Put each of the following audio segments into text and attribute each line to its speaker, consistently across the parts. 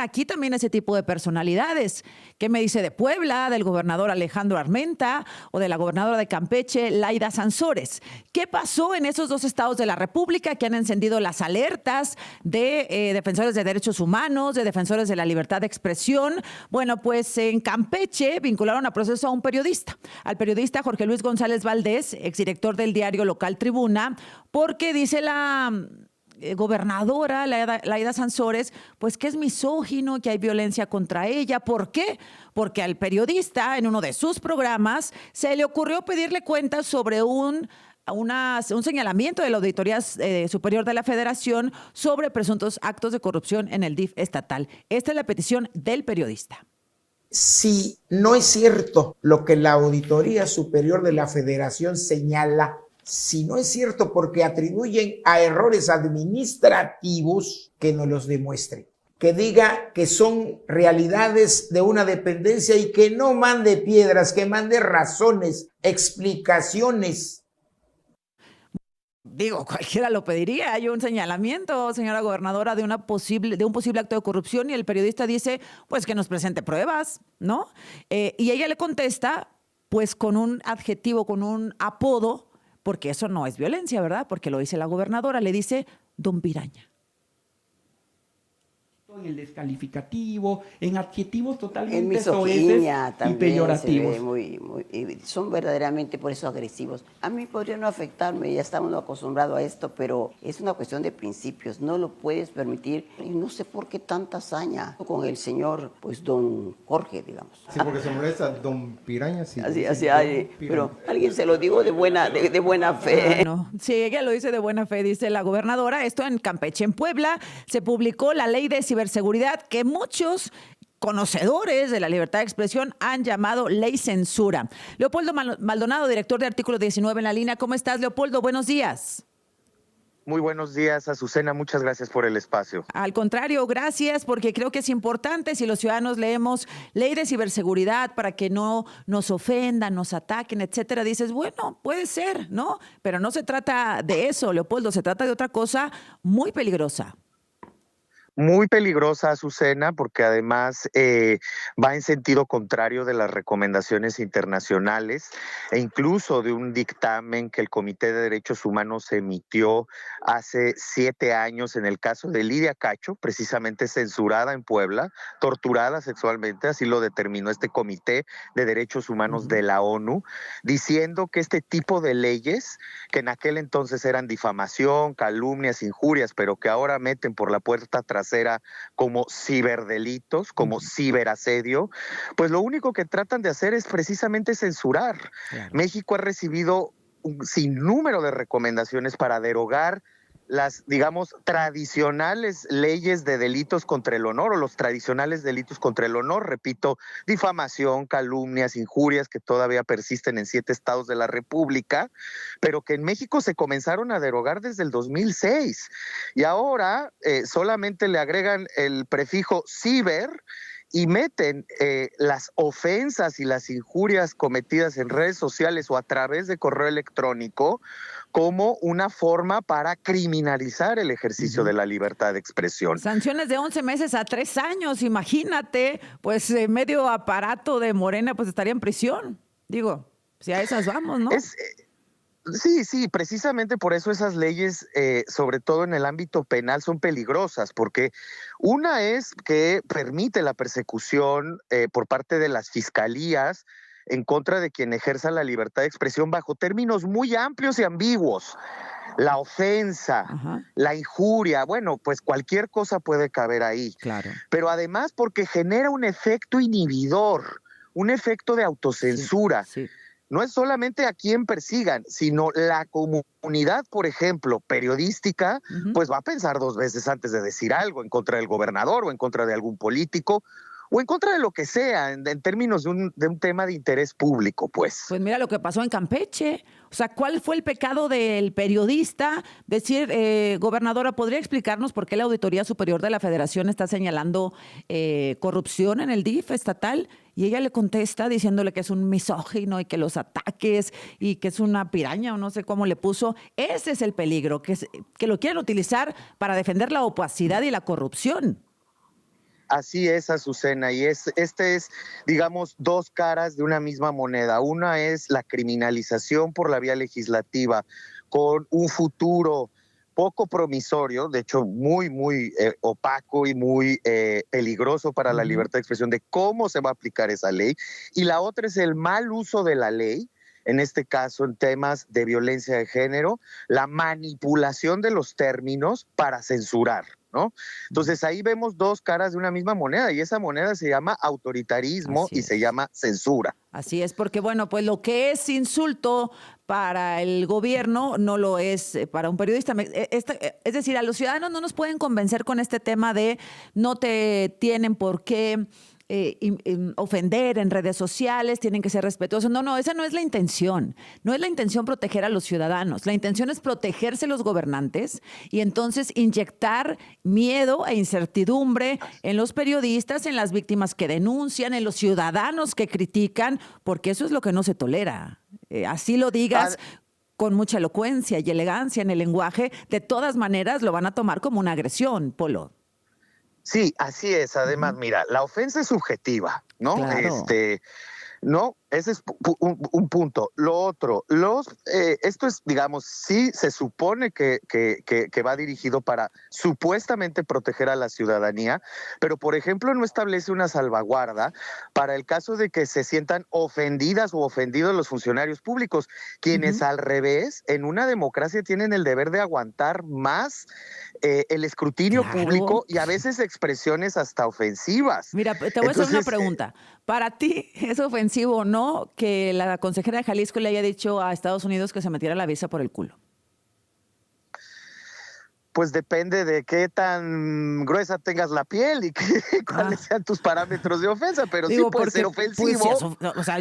Speaker 1: aquí también ese tipo de personalidades. ¿Qué me dice de Puebla, del gobernador Alejandro Armenta o de la gobernadora de Campeche, Laida Sansores? ¿Qué pasó en esos dos estados de la República que han encendido las alertas de defensores de derechos humanos, de defensores de la libertad de expresión? Bueno, pues en Campeche vincularon a proceso a un periodista, al periodista Jorge Luis González Valdés, exdirector del diario local Tribuna, porque dice la gobernadora Laida Sansores, pues que es misógino, que hay violencia contra ella. ¿Por qué? Porque al periodista, en uno de sus programas, se le ocurrió pedirle cuentas sobre un señalamiento de la Auditoría Superior de la Federación sobre presuntos actos de corrupción en el DIF estatal. Esta es la petición del periodista.
Speaker 2: Si no es cierto lo que la Auditoría Superior de la Federación señala, si no es cierto porque atribuyen a errores administrativos, que nos los demuestre. Que diga que son realidades de una dependencia y que no mande piedras, que mande razones, explicaciones.
Speaker 1: Digo, cualquiera lo pediría. Hay un señalamiento, señora gobernadora, de un posible acto de corrupción y el periodista dice, pues que nos presente pruebas, ¿no? Y ella le contesta, pues con un adjetivo, con un apodo, porque eso no es violencia, ¿verdad? Porque lo dice la gobernadora, le dice Don Piraña.
Speaker 3: En el descalificativo, en adjetivos totalmente
Speaker 4: en misoginia
Speaker 3: y peyorativos.
Speaker 4: Se ve son verdaderamente por eso agresivos. A mí podría no afectarme, ya estamos acostumbrados a esto, pero es una cuestión de principios, no lo puedes permitir. Y no sé por qué tanta hazaña con el señor, pues don Jorge, digamos.
Speaker 5: Sí, porque se molesta Don Piraña. Sí,
Speaker 4: así pero alguien se lo digo de buena fe.
Speaker 1: No, sí, ella lo dice de buena fe, dice la gobernadora. Esto en Campeche, en Puebla, se publicó la ley de ciberseguridad que muchos conocedores de la libertad de expresión han llamado ley censura. Leopoldo Maldonado, director de Artículo 19 en la línea. ¿Cómo estás, Leopoldo? Buenos días.
Speaker 6: Muy buenos días, Azucena. Muchas gracias por el espacio.
Speaker 1: Al contrario, gracias, porque creo que es importante si los ciudadanos leemos ley de ciberseguridad para que no nos ofendan, nos ataquen, etcétera. Dices, bueno, puede ser, ¿no? Pero no se trata de eso, Leopoldo, se trata de otra cosa muy peligrosa.
Speaker 6: Muy peligrosa, Azucena, porque además va en sentido contrario de las recomendaciones internacionales e incluso de un dictamen que el Comité de Derechos Humanos emitió hace 7 años en el caso de Lidia Cacho, precisamente censurada en Puebla, torturada sexualmente, así lo determinó este Comité de Derechos Humanos de la ONU, diciendo que este tipo de leyes, que en aquel entonces eran difamación, calumnias, injurias, pero que ahora meten por la puerta trasera como ciberdelitos, como ciberasedio, pues lo único que tratan de hacer es precisamente censurar. Claro. México ha recibido un sinnúmero de recomendaciones para derogar las, digamos, tradicionales leyes de delitos contra el honor o los tradicionales delitos contra el honor, repito, difamación, calumnias, injurias que todavía persisten en 7 estados de la República, pero que en México se comenzaron a derogar desde el 2006 y ahora solamente le agregan el prefijo ciber y meten las ofensas y las injurias cometidas en redes sociales o a través de correo electrónico como una forma para criminalizar el ejercicio de la libertad de expresión.
Speaker 1: Sanciones de 11 meses a 3 años, imagínate, pues medio aparato de Morena pues estaría en prisión. Digo, si a esas vamos, ¿no?
Speaker 6: Sí, precisamente por eso esas leyes, sobre todo en el ámbito penal, son peligrosas, porque una es que permite la persecución por parte de las fiscalías en contra de quien ejerza la libertad de expresión bajo términos muy amplios y ambiguos. La ofensa, la injuria, bueno, pues cualquier cosa puede caber ahí. Claro. Pero además porque genera un efecto inhibidor, un efecto de autocensura. Sí. No es solamente a quien persigan, sino la comunidad, por ejemplo, periodística, pues va a pensar 2 veces antes de decir algo en contra del gobernador o en contra de algún político o en contra de lo que sea, en términos de un tema de interés público, pues.
Speaker 1: Pues mira lo que pasó en Campeche. O sea, ¿cuál fue el pecado del periodista? Decir, gobernadora, ¿podría explicarnos por qué la Auditoría Superior de la Federación está señalando corrupción en el DIF estatal? Y ella le contesta diciéndole que es un misógino y que los ataques y que es una piraña o no sé cómo le puso. Ese es el peligro, que lo quieren utilizar para defender la opacidad y la corrupción.
Speaker 6: Así es, Azucena, y este es, digamos, dos caras de una misma moneda. Una es la criminalización por la vía legislativa, con un futuro poco promisorio, de hecho muy opaco y muy peligroso para la libertad de expresión de cómo se va a aplicar esa ley. Y la otra es el mal uso de la ley, en este caso en temas de violencia de género, la manipulación de los términos para censurar, ¿no? Entonces ahí vemos dos caras de una misma moneda y esa moneda se llama autoritarismo y se llama censura.
Speaker 1: Así es, porque bueno, pues lo que es insulto para el gobierno no lo es para un periodista. Es decir, a los ciudadanos no nos pueden convencer con este tema de no te tienen por qué ofender en redes sociales, tienen que ser respetuosos. No, esa no es la intención. No es la intención proteger a los ciudadanos. La intención es protegerse los gobernantes y entonces inyectar miedo e incertidumbre en los periodistas, en las víctimas que denuncian, en los ciudadanos que critican, porque eso es lo que no se tolera. Así lo digas con mucha elocuencia y elegancia en el lenguaje, de todas maneras lo van a tomar como una agresión, Polo.
Speaker 6: Sí, así es. Además, mira, la ofensa es subjetiva, ¿no?
Speaker 1: Claro.
Speaker 6: No, ese es un punto. Lo otro, esto es, digamos, sí se supone que va dirigido para supuestamente proteger a la ciudadanía, pero por ejemplo no establece una salvaguarda para el caso de que se sientan ofendidas o ofendidos los funcionarios públicos, quienes al revés, en una democracia tienen el deber de aguantar más el escrutinio público y a veces expresiones hasta ofensivas.
Speaker 1: Mira, te voy a hacer una pregunta. ¿Para ti es ofensivo o no que la consejera de Jalisco le haya dicho a Estados Unidos que se metiera la visa por el culo?
Speaker 6: Pues depende de qué tan gruesa tengas la piel y cuáles sean tus parámetros de ofensa, pero sí puede ser ofensivo.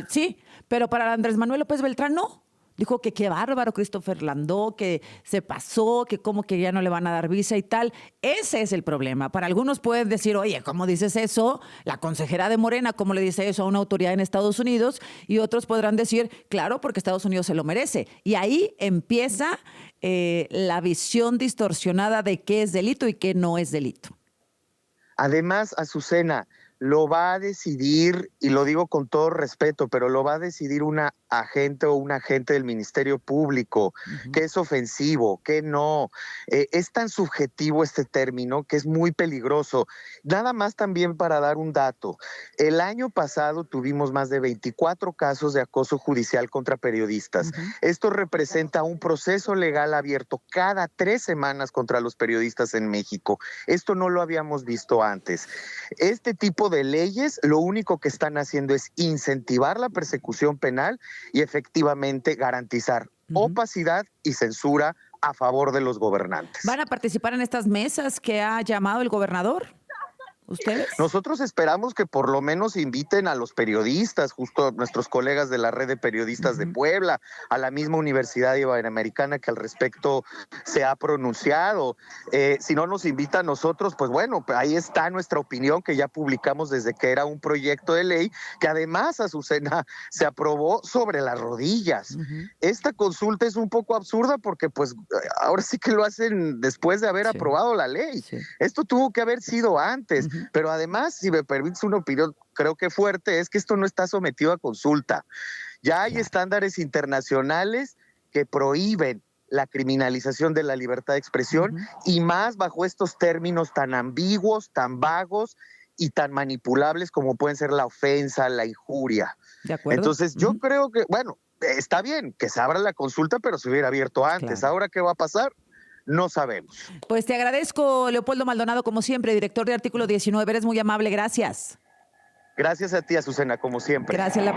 Speaker 1: Sí, pero para Andrés Manuel López Beltrán no. Dijo que qué bárbaro Christopher Landó, que se pasó, que como que ya no le van a dar visa y tal. Ese es el problema. Para algunos pueden decir, oye, ¿cómo dices eso? La consejera de Morena, ¿cómo le dice eso a una autoridad en Estados Unidos? Y otros podrán decir, claro, porque Estados Unidos se lo merece. Y ahí empieza la visión distorsionada de qué es delito y qué no es delito.
Speaker 6: Además, Azucena, lo va a decidir, y lo digo con todo respeto, pero lo va a decidir una agente o un agente del Ministerio Público, que es ofensivo, que no. Es tan subjetivo este término que es muy peligroso. Nada más también para dar un dato. El año pasado tuvimos más de 24 casos de acoso judicial contra periodistas. Esto representa un proceso legal abierto cada 3 semanas contra los periodistas en México. Esto no lo habíamos visto antes. Este tipo de leyes lo único que están haciendo es incentivar la persecución penal y efectivamente garantizar opacidad y censura a favor de los gobernantes.
Speaker 1: ¿Van a participar en estas mesas que ha llamado el gobernador? ¿Ustedes?
Speaker 6: Nosotros esperamos que por lo menos inviten a los periodistas, justo nuestros colegas de la red de periodistas de Puebla, a la misma Universidad Iberoamericana que al respecto se ha pronunciado. Si no nos invitan a nosotros, pues bueno, ahí está nuestra opinión que ya publicamos desde que era un proyecto de ley, que además, Azucena, se aprobó sobre las rodillas. Esta consulta es un poco absurda porque pues ahora sí que lo hacen después de haber aprobado la ley. Esto tuvo que haber sido antes. Pero además, si me permites una opinión, creo que fuerte, es que esto no está sometido a consulta. Ya hay estándares internacionales que prohíben la criminalización de la libertad de expresión y más bajo estos términos tan ambiguos, tan vagos y tan manipulables como pueden ser la ofensa, la injuria.
Speaker 1: ¿De acuerdo?
Speaker 6: Entonces, yo creo que, bueno, está bien que se abra la consulta, pero se hubiera abierto antes. Ahora, ¿qué va a pasar? No sabemos.
Speaker 1: Pues te agradezco, Leopoldo Maldonado, como siempre, director de Artículo 19. Eres muy amable, gracias.
Speaker 6: Gracias a ti, Azucena, como siempre.
Speaker 1: Gracias, la